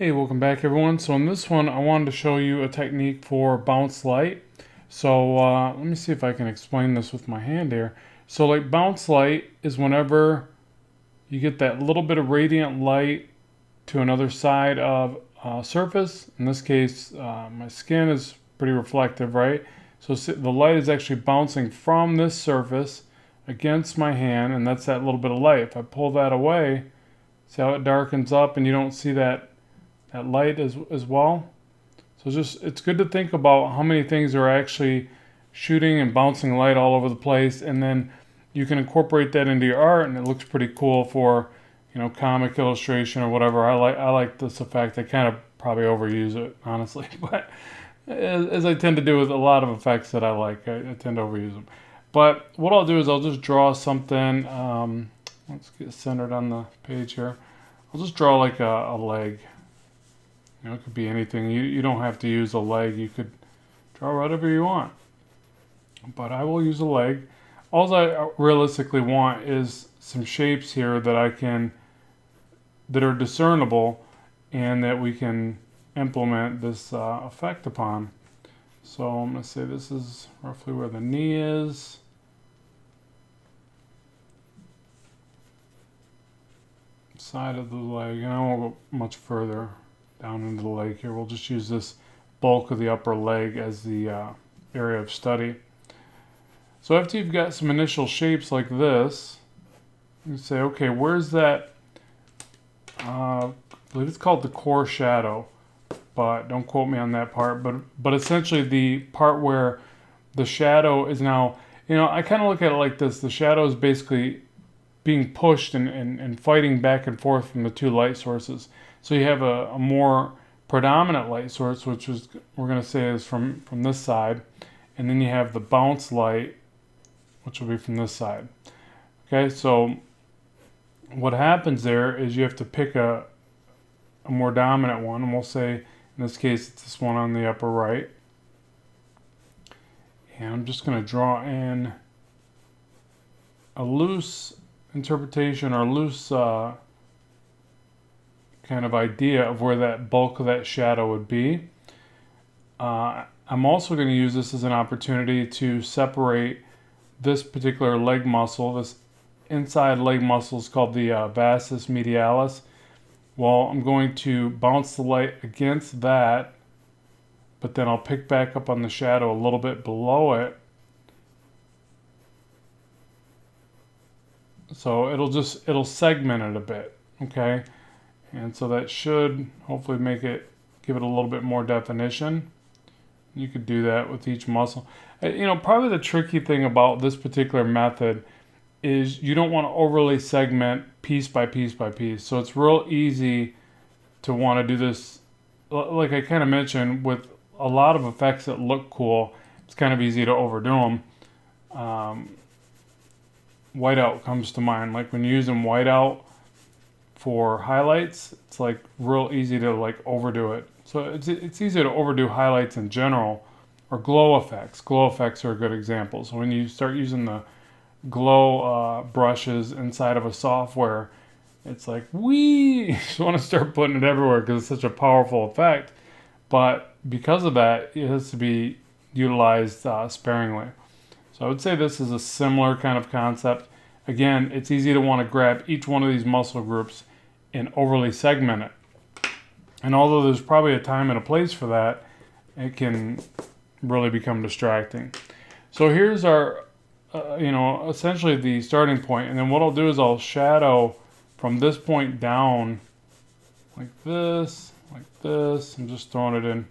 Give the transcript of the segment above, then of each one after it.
Hey, welcome back everyone. So in this one, I wanted to show you a technique for bounce light. So let me see if I can explain this with my hand here. So like bounce light is whenever you get that little bit of radiant light to another side of a surface. In this case, my skin is pretty reflective, right? So the light is actually bouncing from this surface against my hand, and that's that little bit of light. If I pull that away, see how it darkens up and you don't see that light as well. So it's good to think about how many things are actually shooting and bouncing light all over the place, and then you can incorporate that into your art, and it looks pretty cool for comic illustration or whatever. I like this effect. I kind of probably overuse it honestly, but as I tend to do with a lot of effects that I like, I tend to overuse them. But what I'll do is I'll just draw something. Let's get centered on the page here. I'll just draw like a leg. It could be anything. You don't have to use a leg. You could draw whatever you want. But I will use a leg. All I realistically want is some shapes here that are discernible and that we can implement this effect upon. So I'm going to say this is roughly where the knee is. Side of the leg, and I won't go much further down into the leg here. We'll just use this bulk of the upper leg as the area of study. So after you've got some initial shapes like this, you say, okay, where's that? I believe it's called the core shadow, but don't quote me on that part. But essentially the part where the shadow is now, I kind of look at it like this. The shadow is basically being pushed and fighting back and forth from the two light sources. So you have a more predominant light source, which is, we're going to say, is from this side. And then you have the bounce light, which will be from this side. Okay, so what happens there is you have to pick a more dominant one. And we'll say, in this case, it's this one on the upper right. And I'm just going to draw in a loose interpretation or loose kind of idea of where that bulk of that shadow would be. I'm also going to use this as an opportunity to separate this particular leg muscle. This inside leg muscle is called the vastus medialis. Well, I'm going to bounce the light against that, but then I'll pick back up on the shadow a little bit below it. So it'll segment it a bit, okay? And so that should hopefully give it a little bit more definition. You could do that with each muscle. Probably the tricky thing about this particular method is you don't want to overly segment piece by piece by piece. So it's real easy to want to do this, like I kind of mentioned, with a lot of effects that look cool. It's kind of easy to overdo them. Whiteout comes to mind. Like when you're using whiteout for highlights, it's like real easy to like overdo it. So it's easy to overdo highlights in general, or glow effects. Glow effects are a good example. So when you start using the glow brushes inside of a software, it's like, you just want to start putting it everywhere because it's such a powerful effect. But because of that, it has to be utilized sparingly. So I would say this is a similar kind of concept. Again, it's easy to want to grab each one of these muscle groups and overly segment it. And although there's probably a time and a place for that, it can really become distracting. So here's our, essentially the starting point. And then what I'll do is I'll shadow from this point down like this, like this. I'm just throwing it in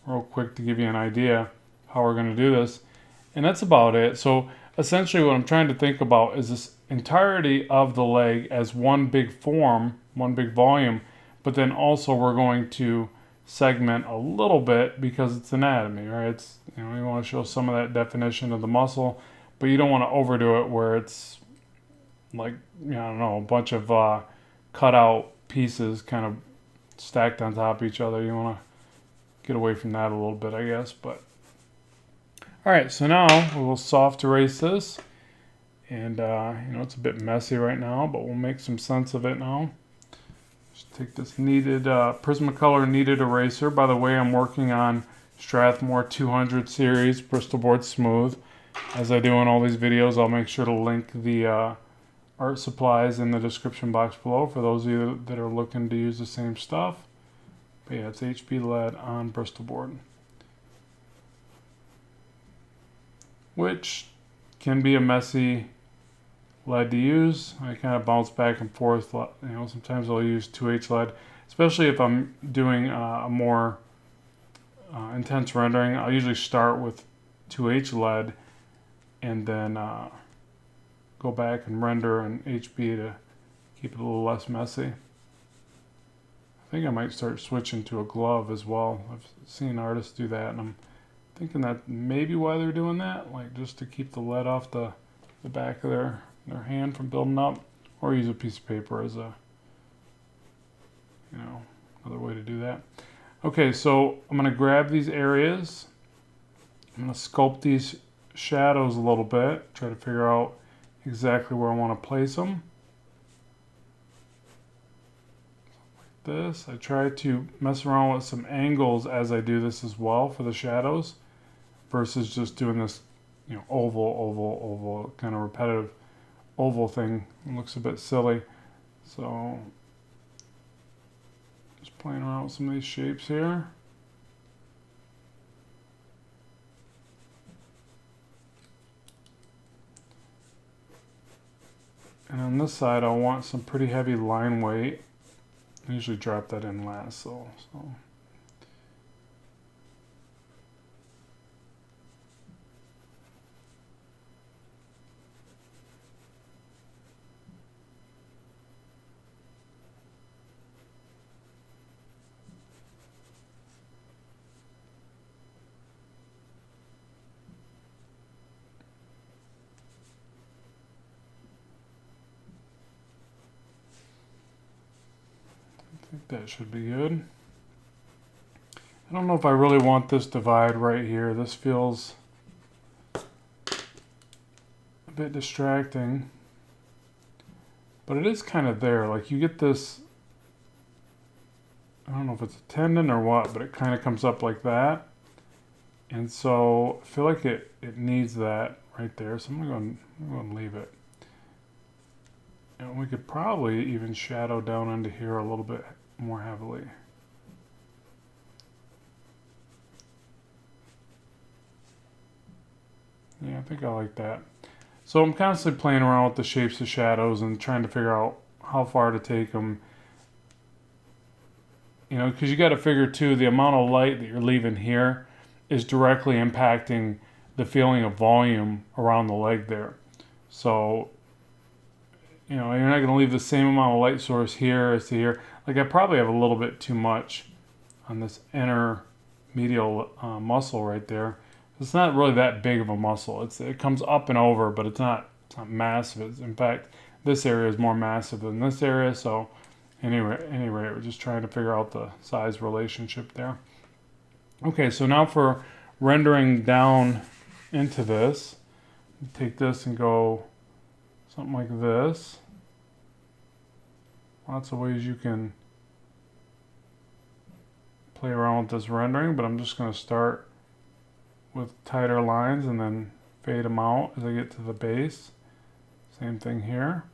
real quick to give you an idea how we're going to do this. And that's about it. So essentially what I'm trying to think about is this entirety of the leg as one big form, one big volume, but then also we're going to segment a little bit because it's anatomy, right? It's, you want to show some of that definition of the muscle, but you don't want to overdo it where it's like, I don't know, a bunch of cut out pieces kind of stacked on top of each other. You want to get away from that a little bit, I guess, but all right, so now we'll soft erase this, and it's a bit messy right now, but we'll make some sense of it now. Just take this kneaded Prismacolor kneaded eraser. By the way, I'm working on Strathmore 200 series Bristol board smooth. As I do in all these videos, I'll make sure to link the art supplies in the description box below for those of you that are looking to use the same stuff. But yeah, it's HB lead on Bristol board, which can be a messy lead to use. I kind of bounce back and forth. You know, sometimes I'll use 2H lead, especially if I'm doing a more intense rendering. I'll usually start with 2H lead and then go back and render in HB to keep it a little less messy. I think I might start switching to a glove as well. I've seen artists do that, and I'm thinking that maybe why they're doing that, like just to keep the lead off the back of their hand from building up, or use a piece of paper as a, you know, another way to do that. Okay, so I'm going to grab these areas. I'm going to sculpt these shadows a little bit, try to figure out exactly where I want to place them. Like this. I try to mess around with some angles as I do this as well for the shadows, versus just doing this, you know, oval kind of repetitive oval thing. It looks a bit silly. So just playing around with some of these shapes here. And on this side, I want some pretty heavy line weight. I usually drop that in last, so. I think that should be good. I don't know if I really want this divide right here. This feels a bit distracting, but it is kind of there. Like you get this, I don't know if it's a tendon or what, but it kind of comes up like that. And so I feel like it needs that right there. So I'm going to leave it. And we could probably even shadow down into here a little bit more heavily. Yeah, I think I like that. So I'm constantly playing around with the shapes of shadows and trying to figure out how far to take them. You know, because you got to figure too, the amount of light that you're leaving here is directly impacting the feeling of volume around the leg there. So, you know, you're not going to leave the same amount of light source here as to here. Like I probably have a little bit too much on this inner medial muscle right there. It's not really that big of a muscle. It comes up and over, but it's not massive. In fact, this area is more massive than this area. So anyway, we're just trying to figure out the size relationship there. Okay, so now for rendering down into this, take this and go something like this. Lots of ways you can play around with this rendering, but I'm just going to start with tighter lines and then fade them out as I get to the base. Same thing here.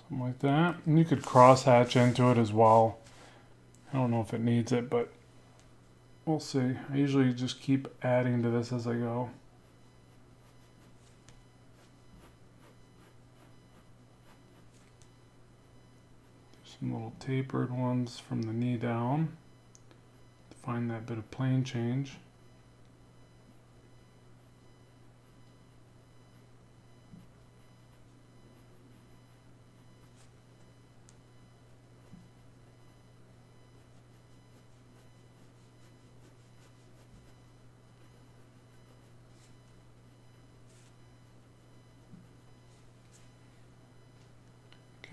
Something like that. And you could cross hatch into it as well. I don't know if it needs it, but we'll see. I usually just keep adding to this as I go. Some little tapered ones from the knee down to find that bit of plane change.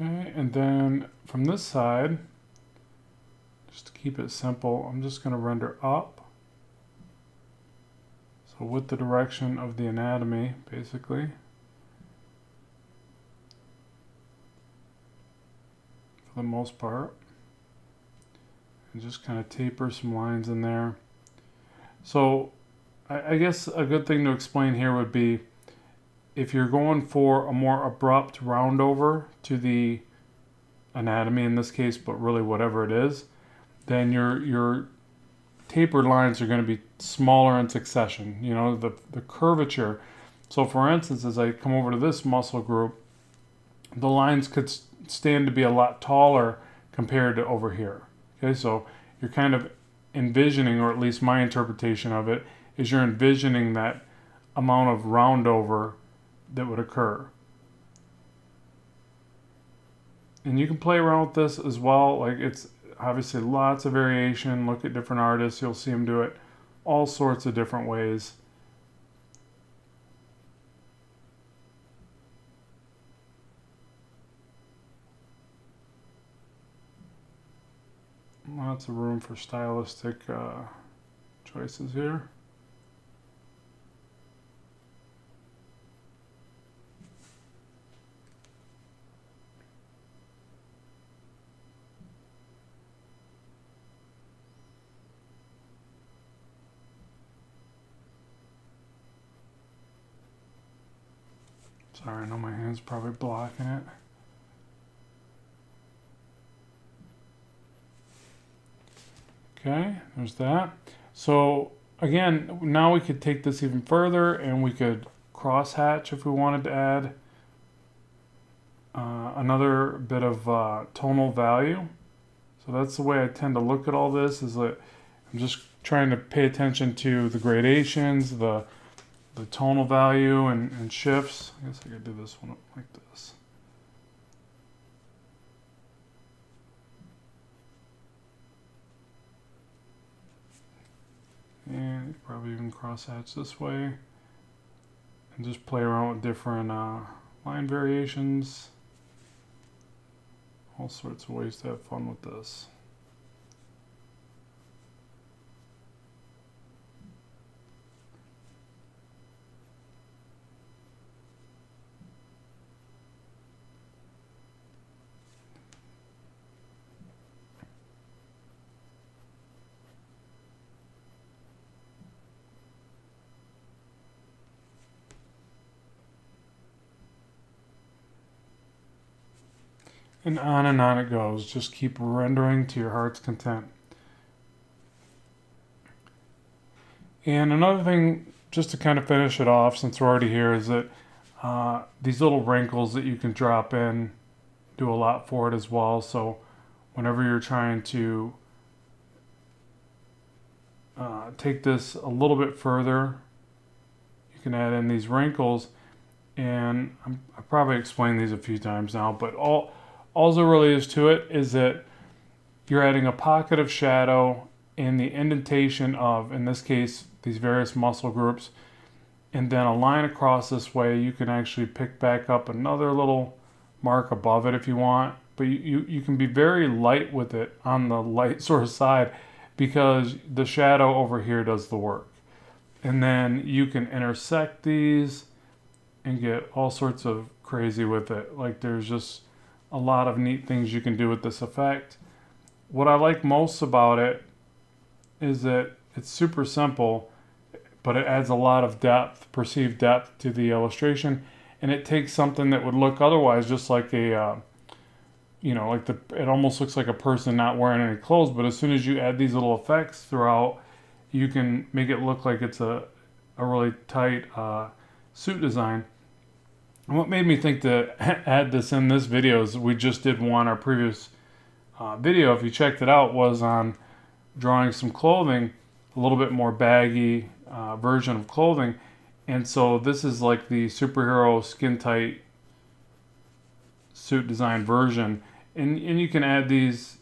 Okay, and then from this side, just to keep it simple, I'm just going to render up. So with the direction of the anatomy, basically. For the most part. And just kind of taper some lines in there. So I guess a good thing to explain here would be if you're going for a more abrupt round over to the anatomy in this case, but really whatever it is, then your tapered lines are going to be smaller in succession, you know, the curvature. So for instance, as I come over to this muscle group, the lines could stand to be a lot taller compared to over here. Okay, so you're kind of envisioning, or at least my interpretation of it, is you're envisioning that amount of round over that would occur. And you can play around with this as well. Like, it's obviously lots of variation. Look at different artists, you'll see them do it all sorts of different ways. Lots of room for stylistic choices here. Sorry, I know my hand's probably blocking it. Okay, there's that. So again, now we could take this even further and we could cross hatch if we wanted to add another bit of tonal value. So that's the way I tend to look at all this, is that I'm just trying to pay attention to the gradations, the tonal value and shifts. I guess I could do this one like this. And probably even cross hatch this way. And just play around with different line variations. All sorts of ways to have fun with this. And on it goes. Just keep rendering to your heart's content. And another thing, just to kind of finish it off, since we're already here, is that these little wrinkles that you can drop in do a lot for it as well. So whenever you're trying to take this a little bit further, you can add in these wrinkles. And I've probably explained these a few times now, but all there really is to it is that you're adding a pocket of shadow in the indentation of, in this case, these various muscle groups, and then a line across this way. You can actually pick back up another little mark above it if you want, but you can be very light with it on the light source side, because the shadow over here does the work. And then you can intersect these and get all sorts of crazy with it. Like, there's just a lot of neat things you can do with this effect. What I like most about it is that it's super simple, but it adds a lot of depth, perceived depth to the illustration, and it takes something that would look otherwise just like a, it almost looks like a person not wearing any clothes, but as soon as you add these little effects throughout, you can make it look like it's a really tight suit design. And what made me think to add this in this video is we just did one, our previous video, if you checked it out, was on drawing some clothing, a little bit more baggy version of clothing. And so this is like the superhero skin tight suit design version. And you can add these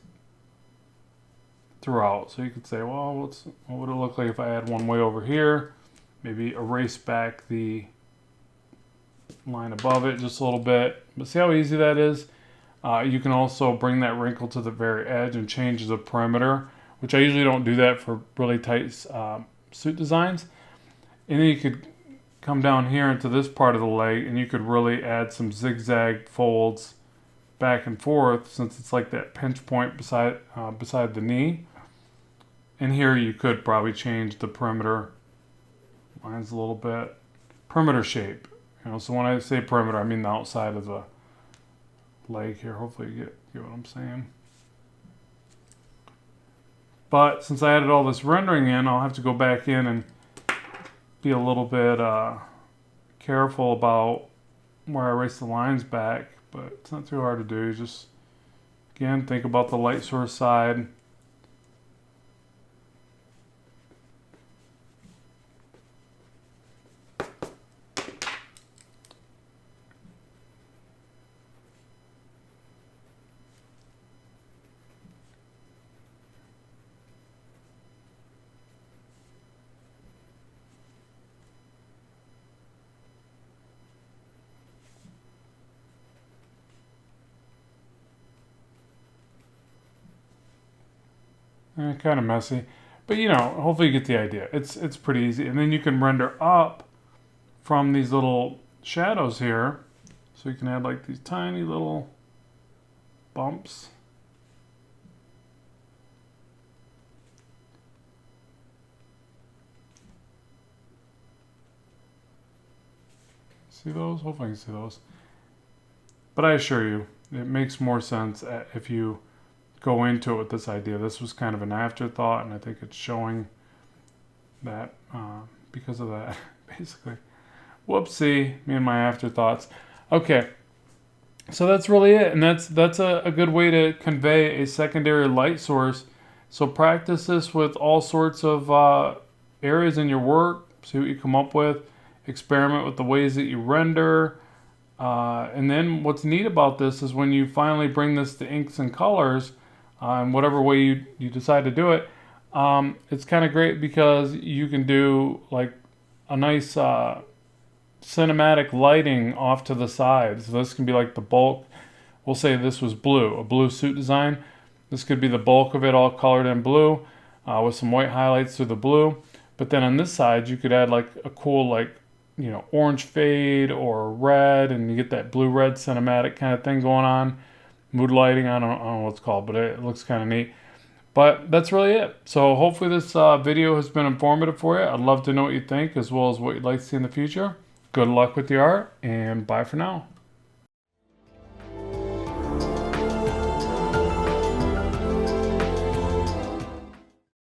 throughout. So you could say, well, what would it look like if I add one way over here? Maybe erase back the line above it just a little bit. But see how easy that is? You can also bring that wrinkle to the very edge and change the perimeter, which I usually don't do that for really tight suit designs. And then you could come down here into this part of the leg and you could really add some zigzag folds back and forth, since it's like that pinch point beside the knee. And here you could probably change the perimeter lines a little bit. Perimeter shape. So when I say perimeter, I mean the outside of the leg here. Hopefully you get what I'm saying. But since I added all this rendering in, I'll have to go back in and be a little bit careful about where I erase the lines back. But it's not too hard to do. Just, again, think about the light source side. Kind of messy, but hopefully you get the idea. It's pretty easy, and then you can render up from these little shadows here, so you can add like these tiny little bumps. See those? Hopefully you can see those. But I assure you, it makes more sense if you go into it with this idea. This was kind of an afterthought, and I think it's showing that because of that, basically. Whoopsie, me and my afterthoughts. Okay, so that's really it, and that's a good way to convey a secondary light source. So practice this with all sorts of areas in your work. See what you come up with. Experiment with the ways that you render. And then what's neat about this is when you finally bring this to inks and colors, in whatever way you decide to do it, it's kind of great because you can do like a nice cinematic lighting off to the sides. So this can be like the bulk. We'll say this was blue, a blue suit design. This could be the bulk of it all colored in blue with some white highlights through the blue. But then on this side, you could add like a cool orange fade or red, and you get that blue-red cinematic kind of thing going on. Mood lighting, I don't know what it's called, but it looks kind of neat. But that's really it. So hopefully this video has been informative for you. I'd love to know what you think, as well as what you'd like to see in the future. Good luck with the art, and bye for now.